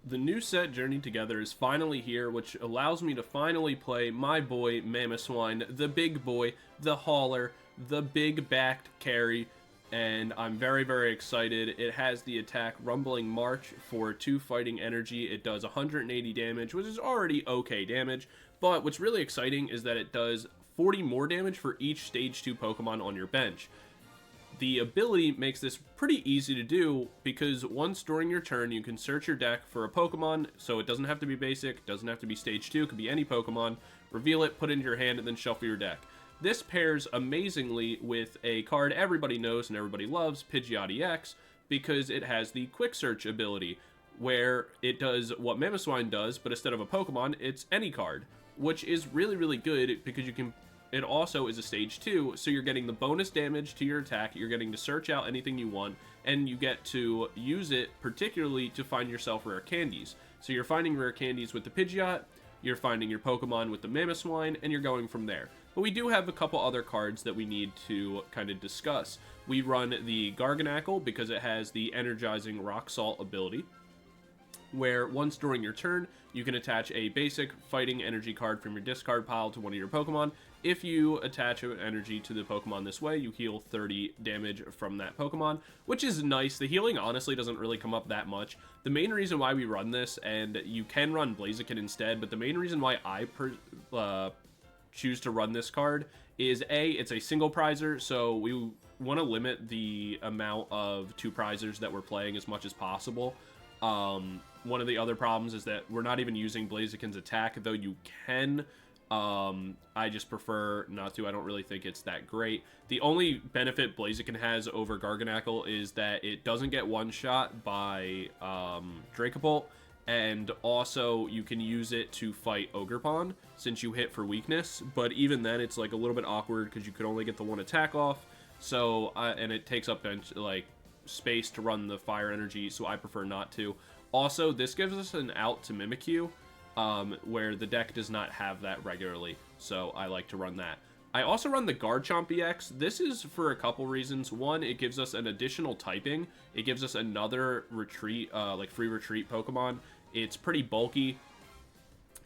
The new set Journey Together is finally here, which allows me to finally play my boy Mamoswine, the big boy, the hauler, the big backed carry, and I'm very, very excited. It has the attack Rumbling March for 2 fighting energy. It does 180 damage, which is already okay damage, but what's really exciting is that it does 40 more damage for each Stage 2 Pokemon on your bench. The ability makes this pretty easy to do because once during your turn you can search your deck for a Pokemon, so it doesn't have to be basic, doesn't have to be stage 2, it could be any Pokemon, reveal it, put it into your hand, and then shuffle your deck. This pairs amazingly with a card everybody knows and everybody loves, Pidgeot EX, because it has the quick search ability, where it does what Mamoswine does, but instead of a Pokemon, it's any card, which is really, really good because you can. It also is a stage 2, so you're getting the bonus damage to your attack, you're getting to search out anything you want, and you get to use it particularly to find yourself rare candies. So you're finding rare candies with the Pidgeot, you're finding your Pokemon with the Mamoswine, and you're going from there. But we do have a couple other cards that we need to kind of discuss. We run the Garganacl because it has the Energizing Rock Salt ability, where once during your turn, you can attach a basic fighting energy card from your discard pile to one of your Pokemon. If you attach an energy to the Pokemon this way, you heal 30 damage from that Pokemon, which is nice. The healing honestly doesn't really come up that much. The main reason why we run this, and you can run Blaziken instead, but the main reason why I choose to run this card is A, it's a single prizer, so we want to limit the amount of 2 prizers that we're playing as much as possible. One of the other problems is that we're not even using Blaziken's attack, though you can. I just prefer not to. I don't really think it's that great. The only benefit Blaziken has over Garganacl is that it doesn't get one-shot by Dracopult, and also you can use it to fight Ogerpon since you hit for weakness, but even then it's like a little bit awkward because you could only get the 1 attack off, so and it takes up like space to run the fire energy, so I prefer not to. Also, this gives us an out to Mimikyu, where the deck does not have that regularly, so I like to run that. I also run the Garchomp EX. This is for a couple reasons. One, it gives us an additional typing. It gives us another retreat, like free retreat Pokemon. It's pretty bulky.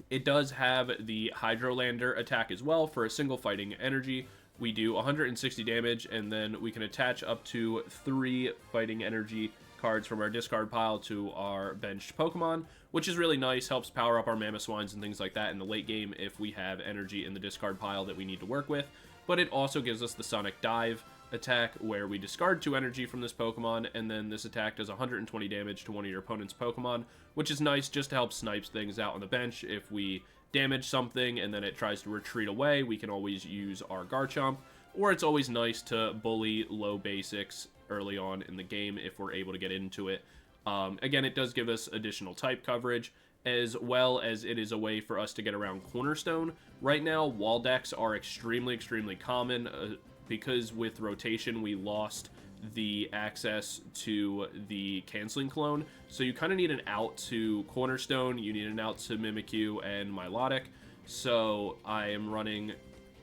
It does have the Hydrolander attack as well for a single fighting energy. We do 160 damage, and then we can attach up to 3 fighting energy cards from our discard pile to our benched Pokemon, which is really nice, helps power up our Mamoswines and things like that in the late game if we have energy in the discard pile that we need to work with. But it also gives us the Sonic Dive attack, where we discard 2 energy from this Pokemon, and then this attack does 120 damage to one of your opponent's Pokemon, which is nice just to help snipe things out on the bench. If we damage something and then it tries to retreat away, we can always use our Garchomp, or it's always nice to bully low basics early on in the game if we're able to get into it. Again, it does give us additional type coverage, as well as it is a way for us to get around Cornerstone. Right now, wall decks are extremely, extremely common, because with rotation, we lost the access to the canceling clone, so you kind of need an out to Cornerstone, you need an out to Mimikyu and Milotic, so I am running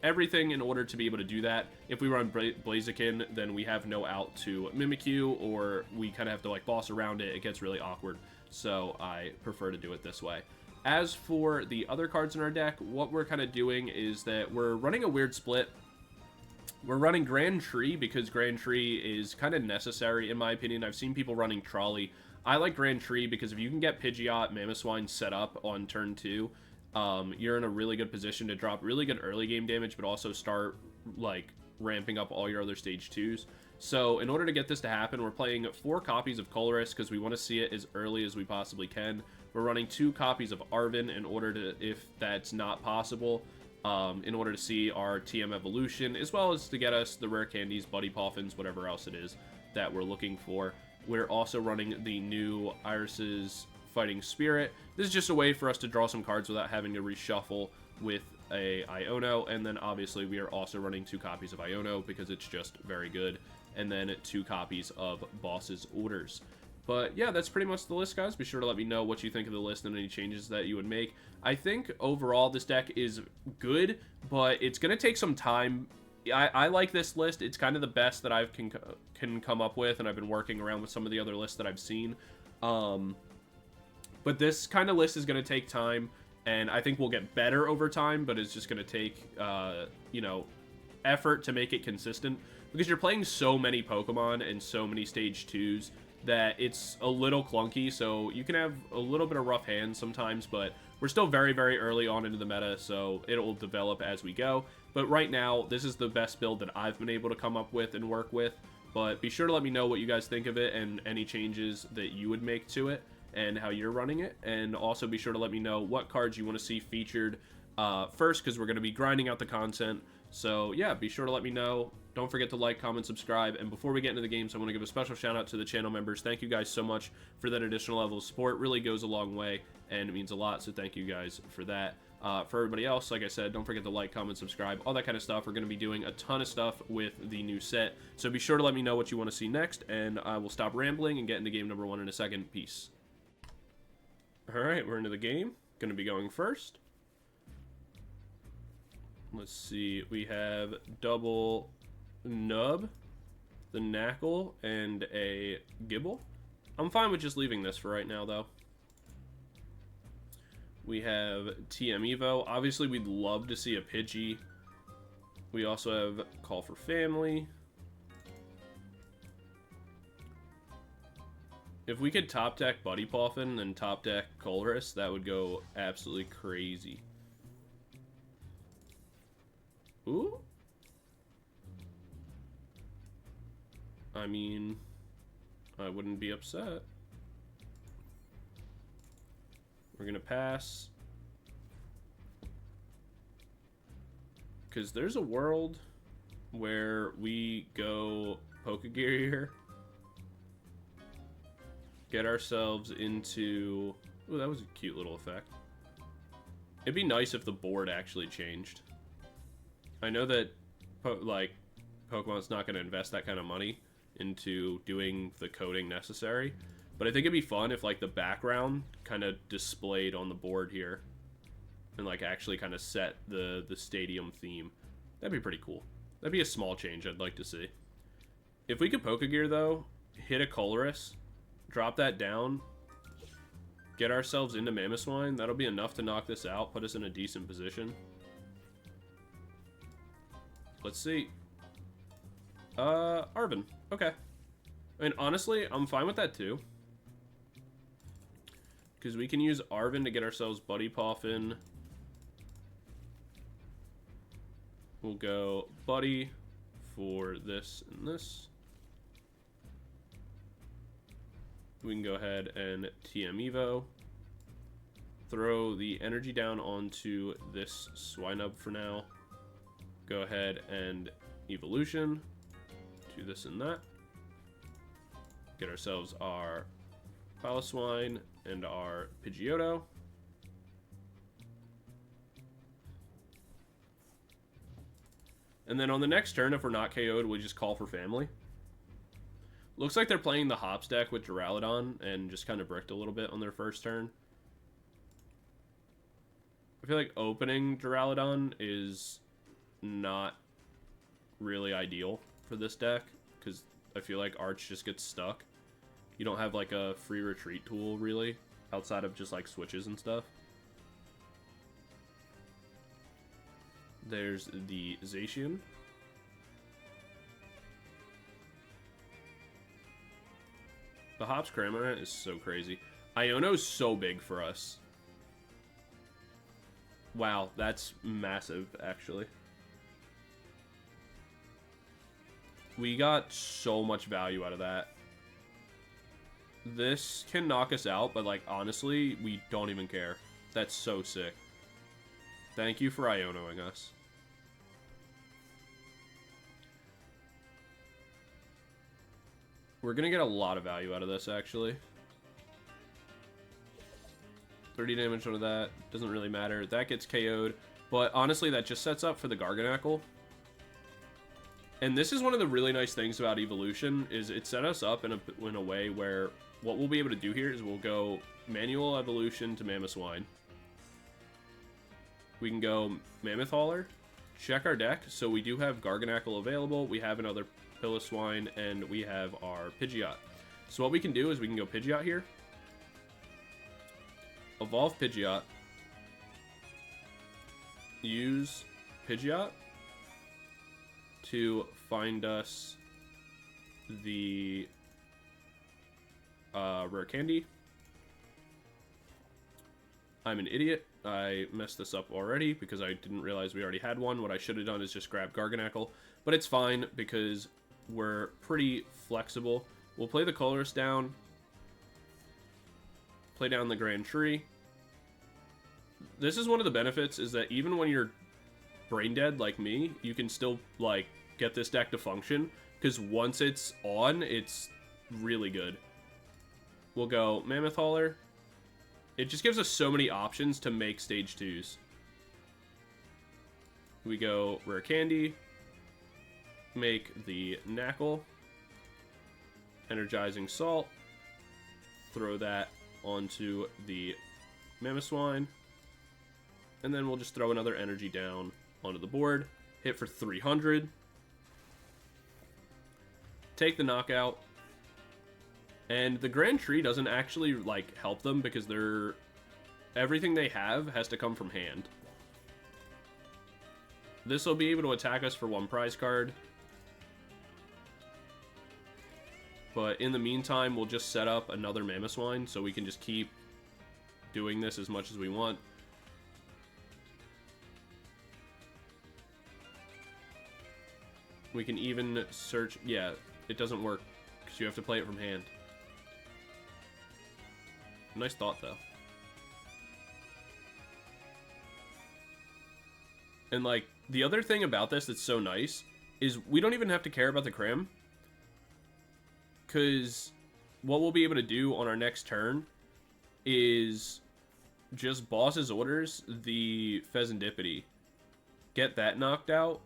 everything in order to be able to do that. If we run Blaziken, then we have no out to Mimikyu, or we kind of have to like boss around it. It gets really awkward, so I prefer to do it this way. As for the other cards in our deck, what we're kind of doing is that we're running a weird split. We're running Grand Tree because Grand Tree is kind of necessary in my opinion. I've seen people running Trolley. I like Grand Tree because if you can get Pidgeot Mamoswine set up on turn 2, you're in a really good position to drop really good early game damage, but also start like ramping up all your other stage 2s. So in order to get this to happen, we're playing 4 copies of Colress because we want to see it as early as we possibly can. We're running 2 copies of Arven in order to, if that's not possible, in order to see our TM evolution, as well as to get us the rare candies, Buddy Poffins, whatever else it is that we're looking for. We're also running the new Iris's Fighting Spirit. This is just a way for us to draw some cards without having to reshuffle with a Iono, and then obviously we are also running 2 copies of Iono because it's just very good, and then 2 copies of Boss's Orders. But yeah, that's pretty much the list, guys. Be sure to let me know what you think of the list and any changes that you would make. I think overall this deck is good, but it's going to take some time. I like this list. It's kind of the best that I can come up with, and I've been working around with some of the other lists that I've seen. But this kind of list is going to take time, and I think we'll get better over time, but it's just going to take, you know, effort to make it consistent, because you're playing so many Pokemon and so many Stage 2s that it's a little clunky, so you can have a little bit of rough hands sometimes, but we're still very, very early on into the meta, so it'll develop as we go. But right now, this is the best build that I've been able to come up with and work with, but be sure to let me know what you guys think of it and any changes that you would make to it and how you're running it. And also be sure to let me know what cards you want to see featured first, because we're going to be grinding out the content. So yeah, be sure to let me know. Don't forget to like, comment, subscribe. And before we get into the games, I want to give a special shout out to the channel members. Thank you guys so much for that additional level of support. It really goes a long way, and it means a lot, so thank you guys for that. For everybody else, like I said, don't forget to like, comment, subscribe, all that kind of stuff. We're going to be doing a ton of stuff with the new set, so be sure to let me know what you want to see next, and I will stop rambling and get into game number 1 in a second. Peace. Alright, we're into the game. Going to be going first. Let's see, we have double nub, the Nacl, and a Gible. I'm fine with just leaving this for right now, though. We have TM Evo. Obviously, we'd love to see a Pidgey. We also have Call for Family. If we could top deck Buddy Poffin and top deck Colress, that would go absolutely crazy. Ooh. I mean, I wouldn't be upset. We're gonna pass. Because there's a world where we go Pokégear here. Get ourselves into... Ooh, that was a cute little effect. It'd be nice if the board actually changed. I know that, like, Pokemon's not going to invest that kind of money into doing the coding necessary, but I think it'd be fun if, like, the background kind of displayed on the board here and, like, actually kind of set the stadium theme. That'd be pretty cool. That'd be a small change I'd like to see. If we could Pokégear, though, hit a Colress, drop that down, get ourselves into Mamoswine, that'll be enough to knock this out, put us in a decent position. Let's see. Arven. Okay. I mean, honestly, I'm fine with that too. Because we can use Arven to get ourselves Buddy Poffin. We'll go Buddy for this and this. We can go ahead and TM Evo. Throw the energy down onto this Swinub for now. Go ahead and evolution. Do this and that. Get ourselves our Piloswine and our Pidgeotto. And then on the next turn, if we're not KO'd, we just call for family. Looks like they're playing the Hops deck with Duraludon and just kind of bricked a little bit on their first turn. I feel like opening Duraludon is not really ideal for this deck, because I feel like Arch just gets stuck. You don't have like a free retreat tool really, outside of just like switches and stuff. There's the Zacian. The Hops Cramorant is so crazy. Iono's so big for us. Wow, that's massive, actually. We got so much value out of that. This can knock us out, but, like, honestly, we don't even care. That's so sick. Thank you for Ionoing us. We're gonna get a lot of value out of this, actually. 30 damage out of that. Doesn't really matter. That gets KO'd. But honestly, that just sets up for the Garganacl. And this is one of the really nice things about Evolution, is it set us up in a way where what we'll be able to do here is we'll go Manual Evolution to Mamoswine. We can go Mammoth Hauler, check our deck. So we do have Garganacl available. We have another Piloswine, and we have our Pidgeot. So what we can do is we can go Pidgeot here. evolve Pidgeot, use Pidgeot to find us the rare candy. I'm an idiot. I messed this up already because I didn't realize we already had one. What I should have done is just grab Garganacl, but it's fine because we're pretty flexible. We'll play the Colress down, play down the Grand Tree. This is one of the benefits, is that even when you're brain dead like me, you can still like get this deck to function, because once it's on, it's really good. We'll go Mammoth Hauler. It just gives us so many options to make stage 2s. We go Rare Candy, make the Nacl, Energizing Salt, throw that onto the Mamoswine, and then we'll just throw another energy down onto the board, hit for 300, take the knockout, and the Grand Tree doesn't actually like help them because everything they have has to come from hand. This will be able to attack us for 1 prize card. But in the meantime, we'll just set up another Mamoswine so we can just keep doing this as much as we want. We can even search... Yeah, it doesn't work because you have to play it from hand. Nice thought, though. And, like, the other thing about this that's so nice is we don't even have to care about the crim. Because what we'll be able to do on our next turn is just boss's orders the Pheasantipity. Get that knocked out.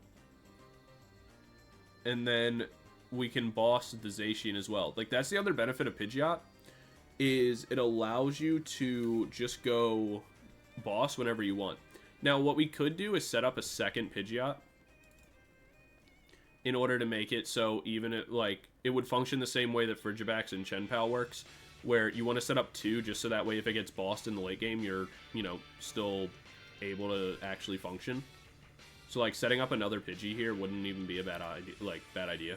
And then we can boss the Zacian as well. Like, that's the other benefit of Pidgeot, is it allows you to just go boss whenever you want. Now, what we could do is set up a second Pidgeot in order to make it so even it would function the same way that Frigibax and Chen PAL works, where you want to set up 2 just so that way if it gets bossed in the late game, you're, still able to actually function. So, like, setting up another Pidgey here wouldn't even be a bad idea.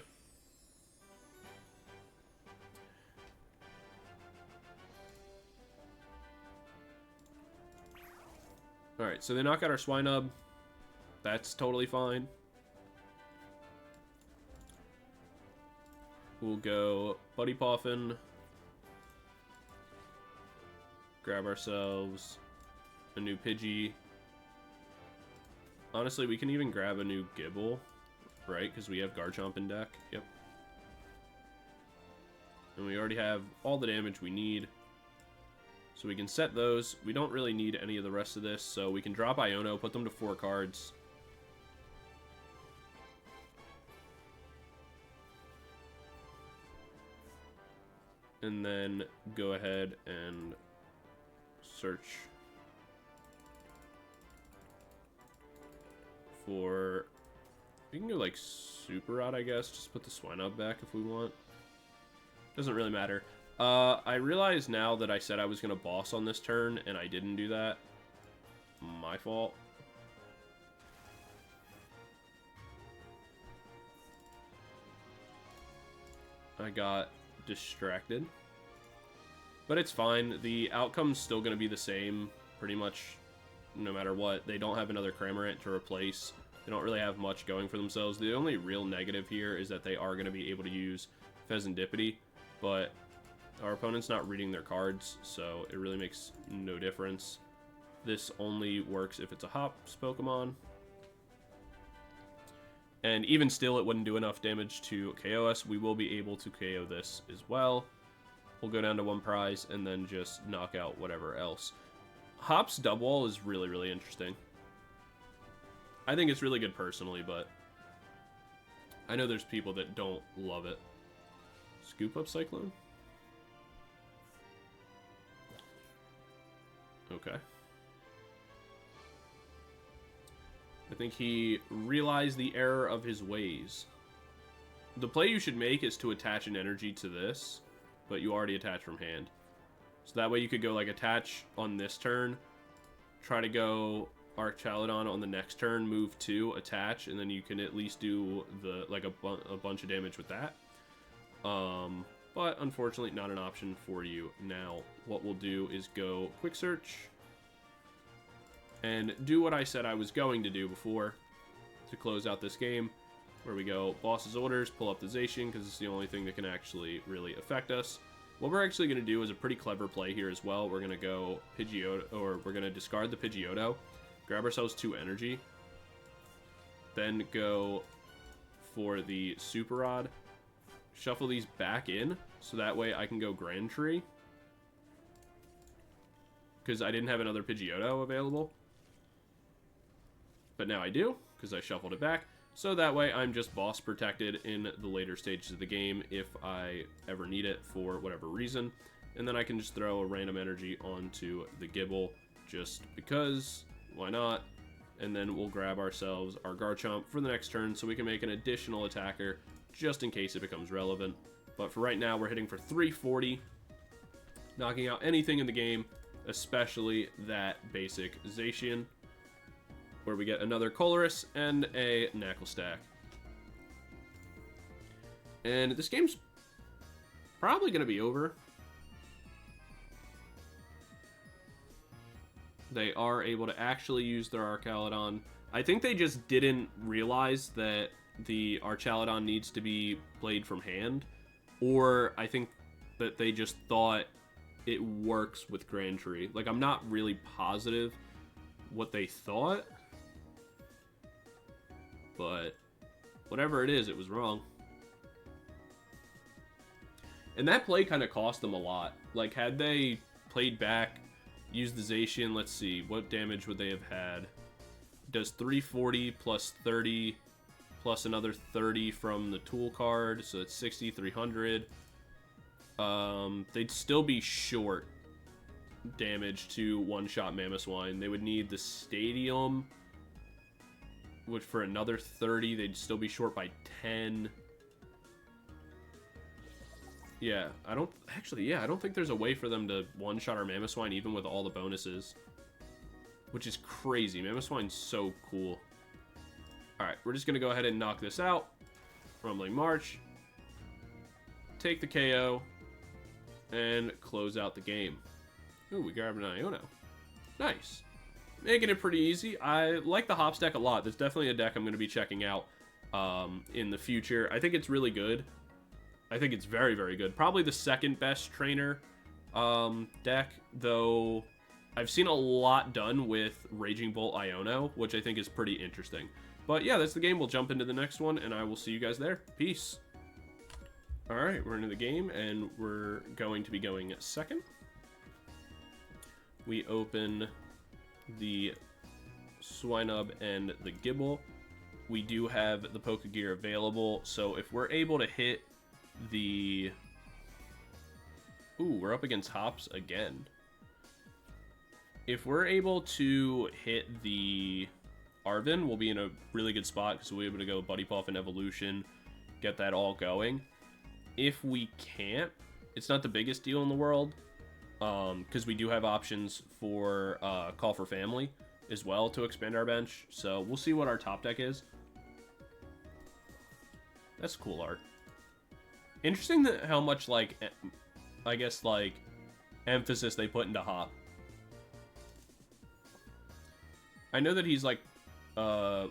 Alright, so they knock out our Swinub. That's totally fine. We'll go Buddy Poffin. Grab ourselves a new Pidgey. Honestly, we can even grab a new Gible, right? Because we have Garchomp in deck. Yep. And we already have all the damage we need. So we can set those. We don't really need any of the rest of this, so we can drop Iono, put them to 4 cards. And then go ahead and search for... We can go like Super Rod, I guess. Just put the Swinub back if we want. Doesn't really matter. I realize now that I said I was going to boss on this turn, and I didn't do that. My fault. I got distracted. But it's fine. The outcome's still going to be the same, pretty much, no matter what. They don't have another Cramorant to replace. They don't really have much going for themselves. The only real negative here is that they are going to be able to use Pheasantipity, but our opponent's not reading their cards, so it really makes no difference. This only works if it's a Hops Pokemon. And even still, it wouldn't do enough damage to KO us. We will be able to KO this as well. We'll go down to 1 prize and then just knock out whatever else. Hops Double is really, really interesting. I think it's really good personally, but I know there's people that don't love it. Scoop up Cyclone? Okay. I think he realized the error of his ways. The play you should make is to attach an energy to this, but you already attach from hand. So that way you could go like attach on this turn, try to go Archaludon on the next turn, move 2, attach, and then you can at least do the like a bunch of damage with that. But unfortunately not an option for you now. What we'll do is go quick search and do what I said I was going to do before to close out this game, where we go boss's orders, pull up the Zacian because it's the only thing that can actually really affect us. What we're actually going to do is a pretty clever play here as well. We're going to go Pidgeotto, or we're going to discard the Pidgeotto, grab ourselves 2 energy, then go for the Super Rod, shuffle these back in, so that way I can go Grand Tree, because I didn't have another Pidgeotto available. But now I do, because I shuffled it back. So that way I'm just boss protected in the later stages of the game if I ever need it for whatever reason. And then I can just throw a random energy onto the Gible just because, why not? And then we'll grab ourselves our Garchomp for the next turn so we can make an additional attacker just in case it becomes relevant. But for right now, we're hitting for 340, knocking out anything in the game, especially that basic Zacian, where we get another Colress and a Naclstack. And this game's probably going to be over. They are able to actually use their Archaludon. I think they just didn't realize that the Archaludon needs to be played from hand, or I think that they just thought it works with Grand Tree. Like, I'm not really positive what they thought, but whatever it is, it was wrong. And that play kind of cost them a lot. Like, had they played back, used the Zacian, let's see, what damage would they have had? It does 340 plus 30 plus another 30 from the tool card, so it's 60, 300. They'd still be short damage to one-shot Mamoswine. They would need the Stadium, which for another 30, they'd still be short by 10. Yeah, I don't think there's a way for them to one-shot our Mamoswine even with all the bonuses, which is crazy. Mamoswine's so cool. Alright, we're just going to go ahead and knock this out. Rumbling March. Take the KO. And close out the game. Ooh, we grabbed an Iono. Nice. Making it pretty easy. I like the Hops deck a lot. That's definitely a deck I'm going to be checking out in the future. I think it's really good. I think it's very, very good. Probably the second best trainer deck, though I've seen a lot done with Raging Bolt Iono, which I think is pretty interesting. But yeah, that's the game. We'll jump into the next one, and I will see you guys there. Peace. Alright, we're into the game, and we're going to be going second. We open the Swinub and the Gible. We do have the Pokégear available, so if we're able to hit the... Ooh, we're up against Hops again. If we're able to hit the Arven, we'll be in a really good spot because we'll be able to go Buddy Poffin Evolution, get that all going. If we can't, it's not the biggest deal in the world, because we do have options for Call for Family as well to expand our bench. So we'll see what our top deck is. That's cool art. Interesting that how much, like, I guess, like, emphasis they put into Hop. I know that he's, like, I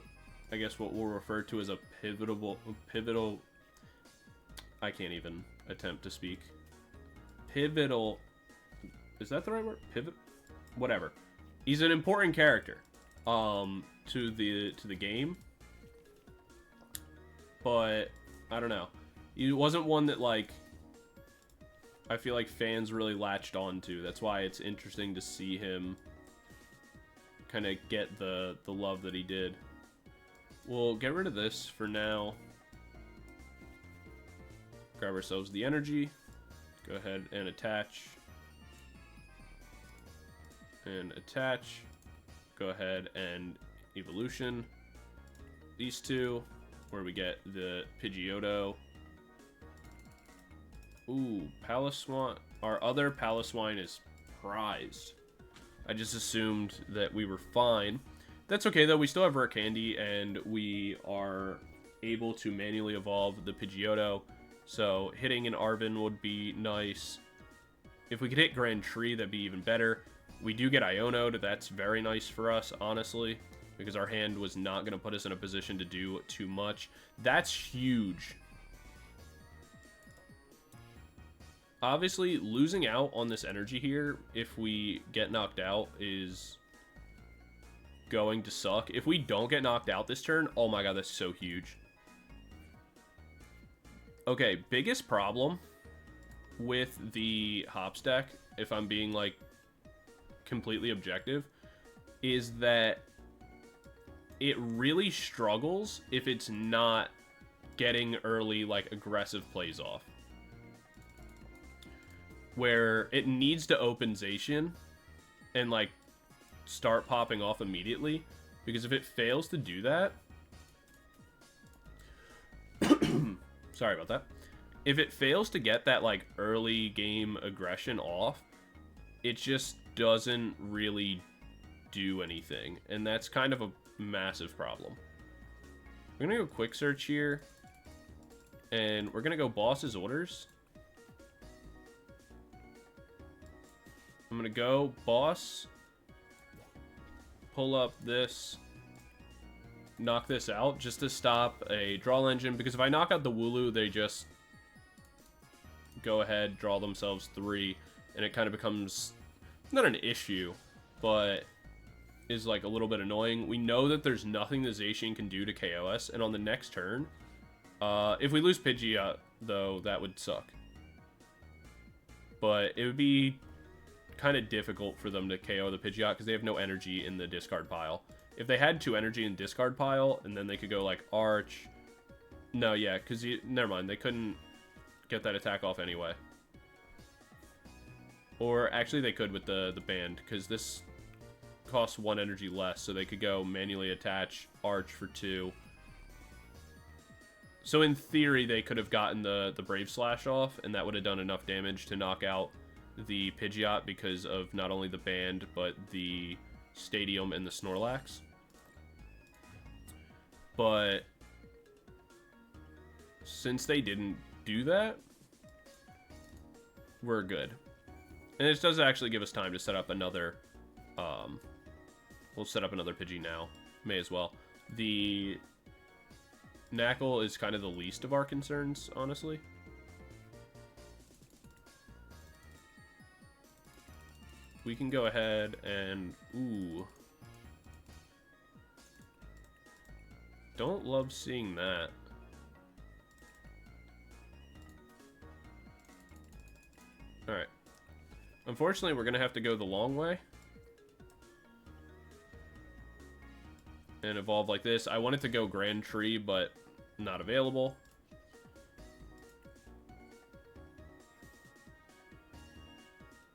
guess what we'll refer to as a pivotal, I can't even attempt to speak. Pivotal, is that the right word? Pivot? Whatever. He's an important character, to the game. But, I don't know. He wasn't one that, like, I feel like fans really latched onto. That's why it's interesting to see him kind of get the love that he did. We'll get rid of this for now. Grab ourselves the energy. Go ahead and attach. And attach. Go ahead and evolution these two, where we get the Pidgeotto. Ooh, Piloswine. Our other Piloswine is surprised. I just assumed that we were fine. That's okay, though. We still have Rare Candy, and we are able to manually evolve the Pidgeotto. So hitting an Arven would be nice. If we could hit Grand Tree, that'd be even better. We do get Iono'd. That's very nice for us, honestly, because our hand was not going to put us in a position to do too much. That's huge. Obviously, losing out on this energy here, if we get knocked out, is going to suck. If we don't get knocked out this turn, oh my god, that's so huge. Okay, biggest problem with the hop stack, if I'm being, like, completely objective, is that it really struggles if it's not getting early, like, aggressive plays off. Where it needs to open Zacian and, like, start popping off immediately. Because if it fails to do that... Sorry about that. If it fails to get that, like, early game aggression off, it just doesn't really do anything. And that's kind of a massive problem. We're going to go quick search here. And we're going to go boss's orders. I'm going to go boss. Pull up this. Knock this out just to stop a draw engine. Because if I knock out the Wooloo, they just go ahead, draw themselves 3. And it kind of becomes not an issue, but is like a little bit annoying. We know that there's nothing the Zacian can do to KO us. And on the next turn, if we lose Pidgeot, though, that would suck. But it would be kind of difficult for them to KO the Pidgeot because they have no energy in the discard pile. If they had 2 energy in discard pile, and then they could go like Arch. No, yeah, because never mind. They couldn't get that attack off anyway. Or actually they could with the band, because this costs 1 energy less, so they could go manually attach Arch for 2. So in theory, they could have gotten the Brave Slash off, and that would have done enough damage to knock out the Pidgeot because of not only the band, but the Stadium and the Snorlax. But since they didn't do that, we're good. And this does actually give us time to set up another, we'll set up another Pidgey now. May as well. The Nacl is kind of the least of our concerns, honestly. We can go ahead and... Ooh. Don't love seeing that. Alright. Unfortunately, we're going to have to go the long way. And evolve like this. I wanted to go Grand Tree, but not available.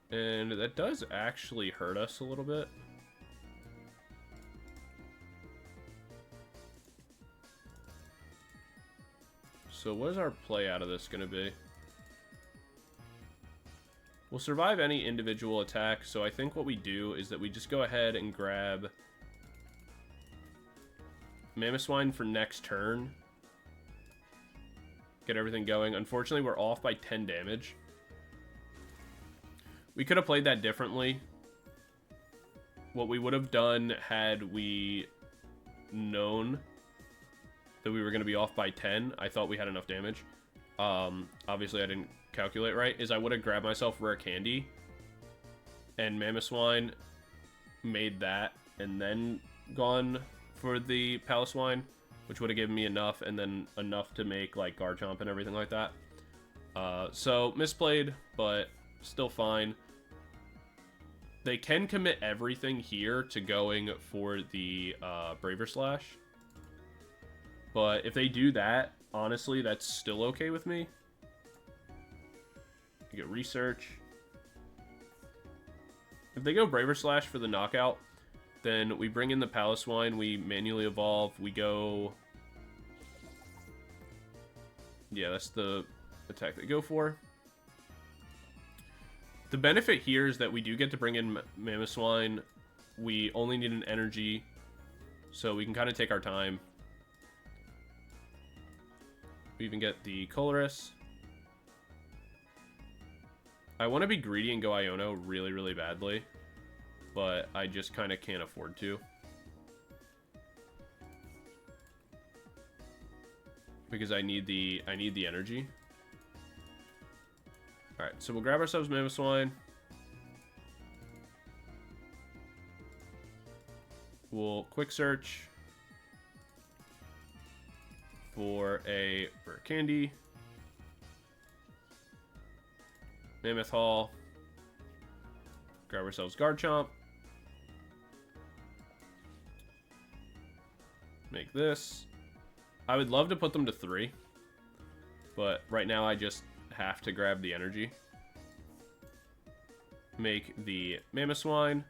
And that does actually hurt us a little bit. So what is our play out of this going to be? We'll survive any individual attack, so I think what we do is that we just go ahead and grab Mamoswine for next turn. Get everything going. Unfortunately, we're off by 10 damage. We could have played that differently. What we would have done had we known that we were going to be off by 10, I thought we had enough damage. Obviously, I didn't calculate right, is I would have grabbed myself Rare Candy, and Mamoswine made that, and then gone for the Piloswine, which would have given me enough, and then enough to make, like, Garchomp and everything like that. So, misplayed, but still fine. They can commit everything here to going for the Braver Slash. But if they do that, honestly, that's still okay with me. You get Research. If they go Braver Slash for the knockout, then we bring in the Piloswine, we manually evolve, we go... Yeah, that's the attack they go for. The benefit here is that we do get to bring in Mamoswine. We only need an energy, so we can kind of take our time. We even get the Colress. I want to be greedy and go Iono really, really badly, but I just kind of can't afford to. Because I need the energy. Alright, so we'll grab ourselves Mamoswine. We'll quick search for a rare candy. Mammoth Hall. Grab ourselves Garchomp. Make this. I would love to put them to 3, but right now I just have to grab the energy. Make the Mamoswine.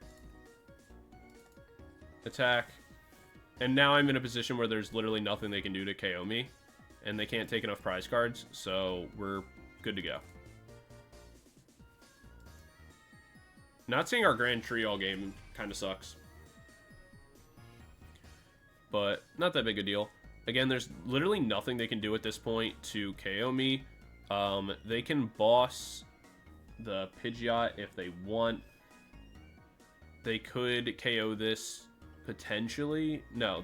Attack. And now I'm in a position where there's literally nothing they can do to KO me, and they can't take enough prize cards, so we're good to go. Not seeing our Grand Tree all game kind of sucks. But not that big a deal. Again, there's literally nothing they can do at this point to KO me. They can boss the Pidgeot if they want. They could KO this potentially. No,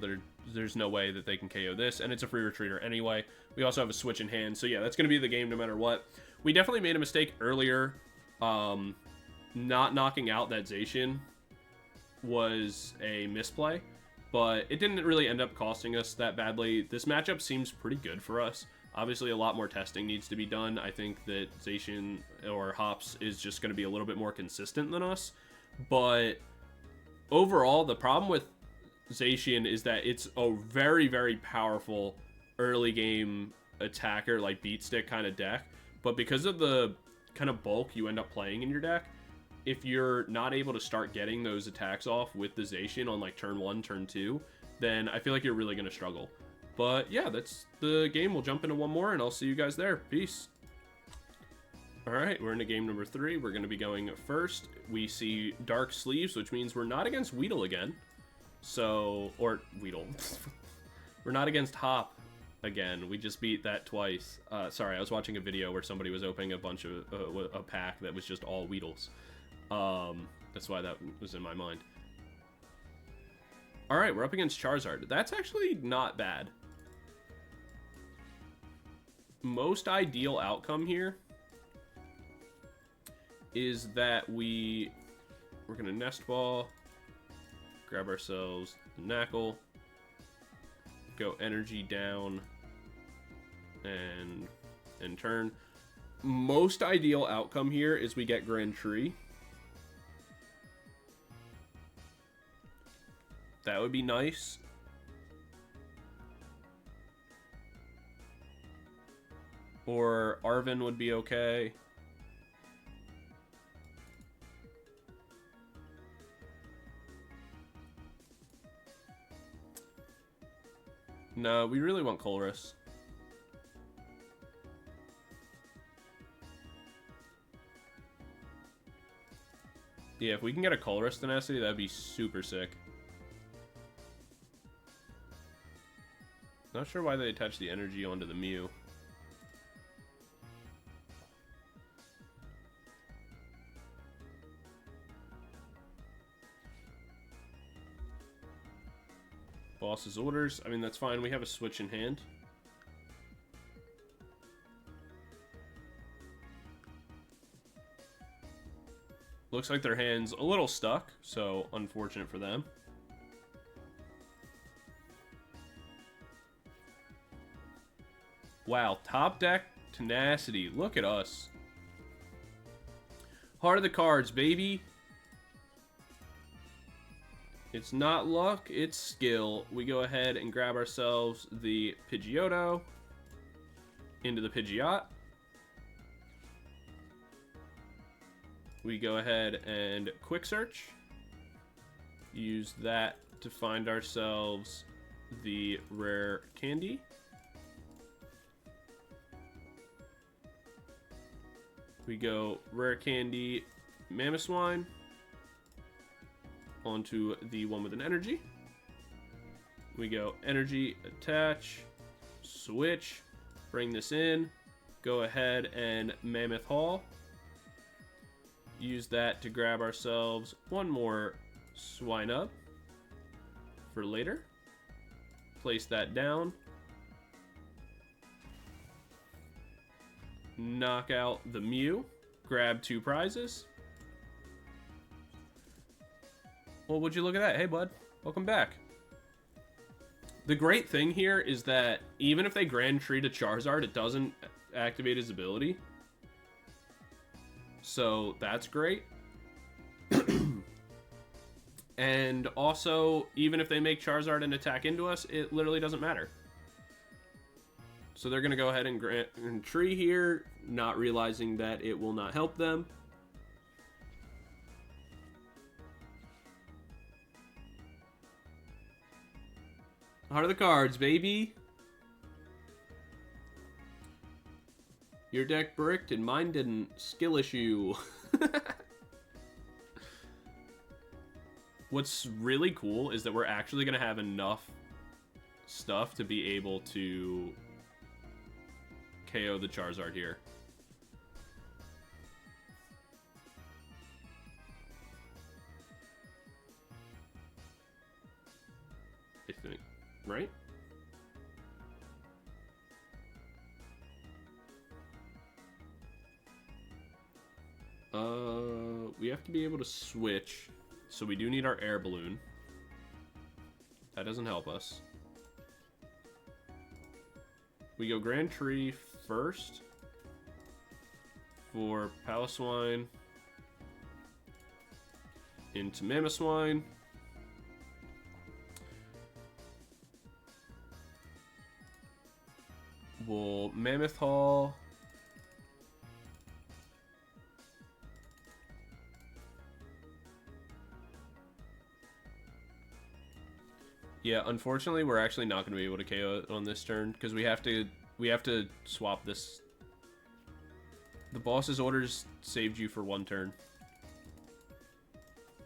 there's no way that they can KO this, and it's a free retreater anyway. We also have a switch in hand, so yeah, that's going to be the game no matter what. We definitely made a mistake earlier. Not knocking out that Zacian was a misplay, but it didn't really end up costing us that badly. This matchup seems pretty good for us. Obviously, a lot more testing needs to be done. I think that Zacian or Hops is just going to be a little bit more consistent than us, but overall, the problem with Zacian is that it's a very, very powerful early game attacker, like beat stick kind of deck, but because of the kind of bulk you end up playing in your deck, if you're not able to start getting those attacks off with the Zacian on like turn 1, turn 2, then I feel like you're really going to struggle. But yeah, that's the game. We'll jump into one more, and I'll see you guys there. Peace. Alright, we're into game number 3. We're going to be going first. We see Dark Sleeves, which means we're not against Weedle again. So, or Weedle. We're not against Hop again. We just beat that twice. Sorry, I was watching a video where somebody was opening a bunch of, a pack that was just all Weedles. That's why that was in my mind. Alright, we're up against Charizard. That's actually not bad. Most ideal outcome here is that we're gonna Nest Ball, grab ourselves the Nacl, go energy down, and turn. Most ideal outcome here is we get Grand Tree. That would be nice. Or Arven would be okay. No, we really want Colress. Yeah, if we can get a Colress Tenacity, that'd be super sick. Not sure why they attached the energy onto the Mew. Boss's orders. I mean, that's fine. We have a switch in hand. Looks like their hand's a little stuck, so unfortunate for them. Wow, top deck Tenacity. Look at us. Heart of the cards, baby. It's not luck, it's skill. We go ahead and grab ourselves the Pidgeotto into the Pidgeot. We go ahead and quick search. Use that to find ourselves the rare candy. We go rare candy, Mamoswine onto the one with an energy. We go energy, attach, switch, bring this in, go ahead and Mammoth Haul. Use that to grab ourselves one more Swinub for later. Place that down. Knock out the Mew. Grab 2 prizes. Well, would you look at that? Hey, bud. Welcome back. The great thing here is that even if they Grand Tree to Charizard, it doesn't activate his ability. So that's great. And also, even if they make Charizard and attack into us, it literally doesn't matter. So they're going to go ahead and Grand Tree here, not realizing that it will not help them. Heart of the cards, baby. Your deck bricked and mine didn't. Skill issue. What's really cool is that we're actually going to have enough stuff to be able to KO the Charizard here. I think, right? We have to be able to switch. So we do need our air balloon. That doesn't help us. We go Grand Tree first for Piloswine into Mamoswine. We'll Mammoth Haul. Yeah, unfortunately, we're actually not going to be able to KO it on this turn because we have to swap this. The boss's orders saved you for 1 turn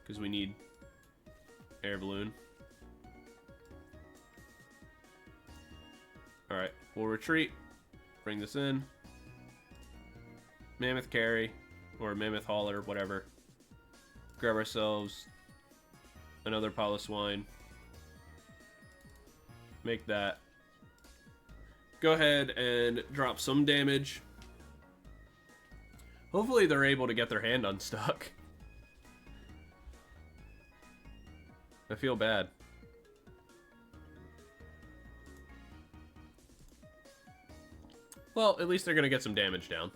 because we need air balloon. All right, we'll retreat. Bring this in. Mammoth carry or Mammoth hauler, whatever. Grab ourselves another Piloswine. Make that. Go ahead and drop some damage. Hopefully they're able to get their hand unstuck. I feel bad. Well, at least they're going to get some damage down.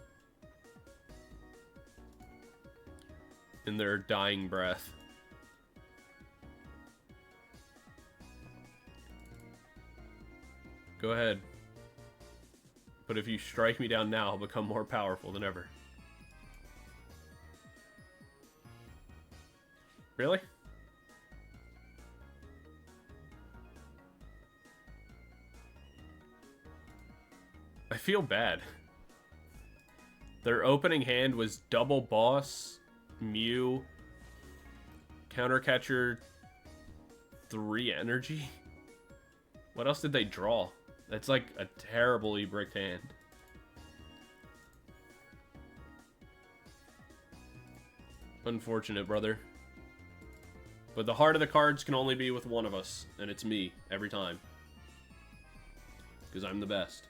In their dying breath. Go ahead. But if you strike me down now, I'll become more powerful than ever. Really? I feel bad. Their opening hand was double boss, Mew, counter catcher, 3 energy. What else did they draw? That's like a terribly bricked hand. Unfortunate, brother. But the heart of the cards can only be with one of us, and it's me every time. Because I'm the best.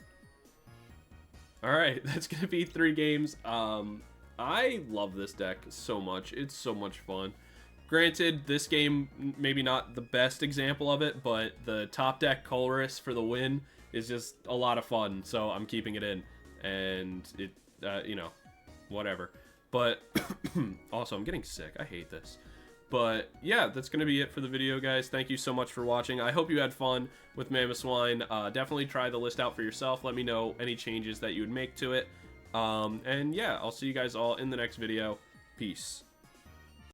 Alright, that's going to be 3 games. I love this deck so much. It's so much fun. Granted, this game, maybe not the best example of it, but the top deck Colress for the win is just a lot of fun, so I'm keeping it in. And it, you know, whatever. But, also, I'm getting sick. I hate this. But, yeah, that's going to be it for the video, guys. Thank you so much for watching. I hope you had fun with Mamoswine. Definitely try the list out for yourself. Let me know any changes that you would make to it. And, yeah, I'll see you guys all in the next video. Peace.